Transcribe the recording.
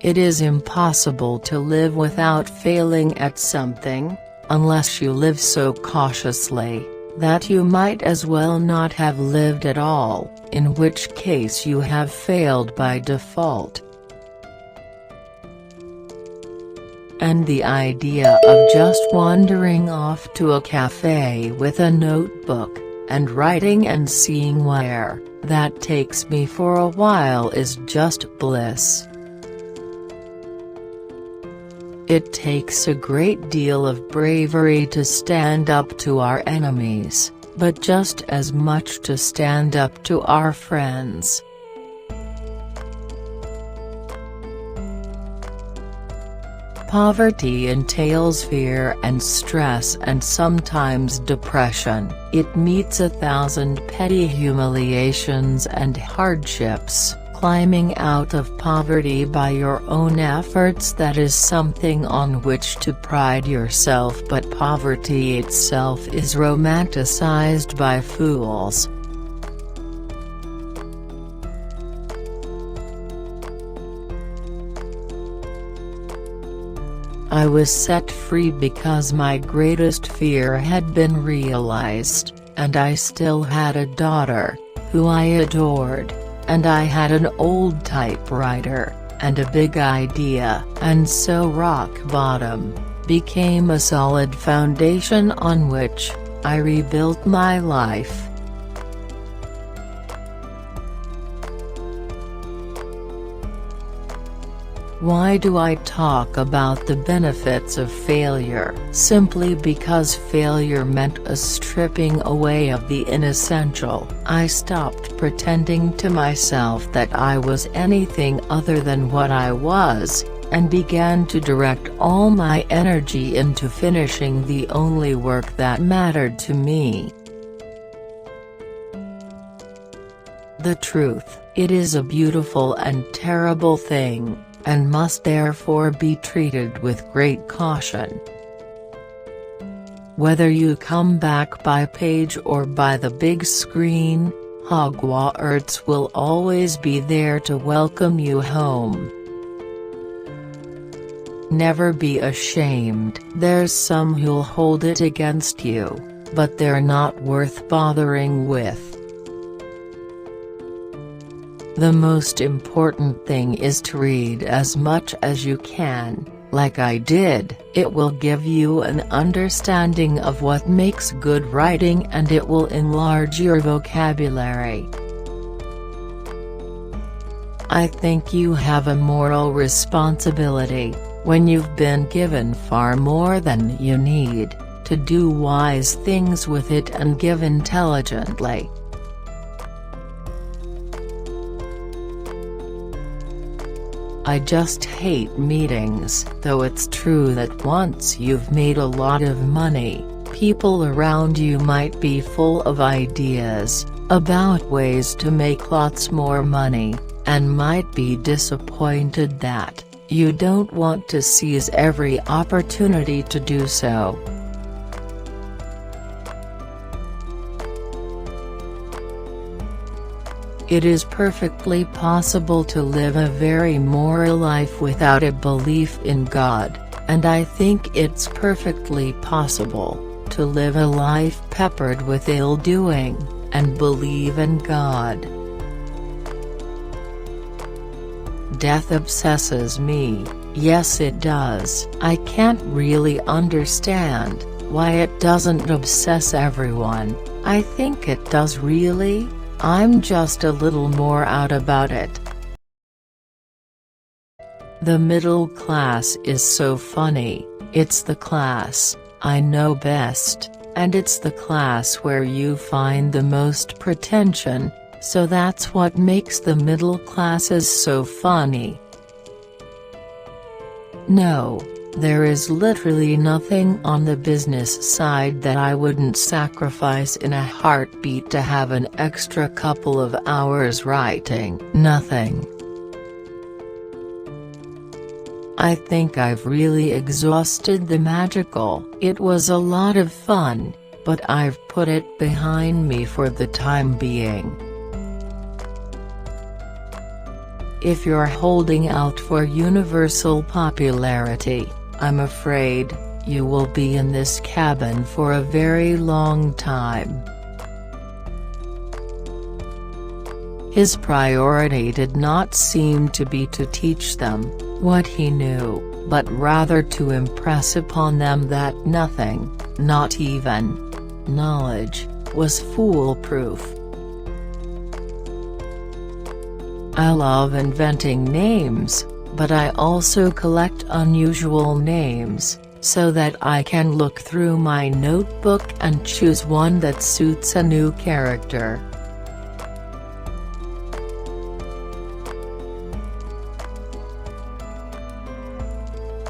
It is impossible to live without failing at something, unless you live so cautiously that you might as well not have lived at all, in which case you have failed by default. And the idea of just wandering off to a cafe with a notebook, and writing and seeing where that takes me for a while is just bliss. It takes a great deal of bravery to stand up to our enemies, but just as much to stand up to our friends. Poverty entails fear and stress and sometimes depression. It meets 1,000 petty humiliations and hardships. Climbing out of poverty by your own efforts, that is something on which to pride yourself, but poverty itself is romanticized by fools. I was set free because my greatest fear had been realized, and I still had a daughter, who I adored. And I had an old typewriter, and a big idea, and so rock bottom became a solid foundation on which I rebuilt my life. Why do I talk about the benefits of failure? Simply because failure meant a stripping away of the inessential. I stopped pretending to myself that I was anything other than what I was, and began to direct all my energy into finishing the only work that mattered to me. The truth, it is a beautiful and terrible thing, and must therefore be treated with great caution. Whether you come back by page or by the big screen, Hogwarts will always be there to welcome you home. Never be ashamed. There's some who'll hold it against you, but they're not worth bothering with. The most important thing is to read as much as you can, like I did. It will give you an understanding of what makes good writing, and it will enlarge your vocabulary. I think you have a moral responsibility, when you've been given far more than you need, to do wise things with it and give intelligently. I just hate meetings. Though it's true that once you've made a lot of money, people around you might be full of ideas about ways to make lots more money, and might be disappointed that you don't want to seize every opportunity to do so. It is perfectly possible to live a very moral life without a belief in God, and I think it's perfectly possible to live a life peppered with ill-doing, and believe in God. Death obsesses me, yes it does. I can't really understand why it doesn't obsess everyone. I think it does really. I'm just a little more out about it. The middle class is so funny. It's the class I know best, and it's the class where you find the most pretension, so that's what makes the middle classes so funny. No, there is literally nothing on the business side that I wouldn't sacrifice in a heartbeat to have an extra couple of hours writing. Nothing. I think I've really exhausted the magical. It was a lot of fun, but I've put it behind me for the time being. If you're holding out for universal popularity, I'm afraid you will be in this cabin for a very long time." His priority did not seem to be to teach them what he knew, but rather to impress upon them that nothing, not even knowledge, was foolproof. "I love inventing names, but I also collect unusual names, so that I can look through my notebook and choose one that suits a new character,"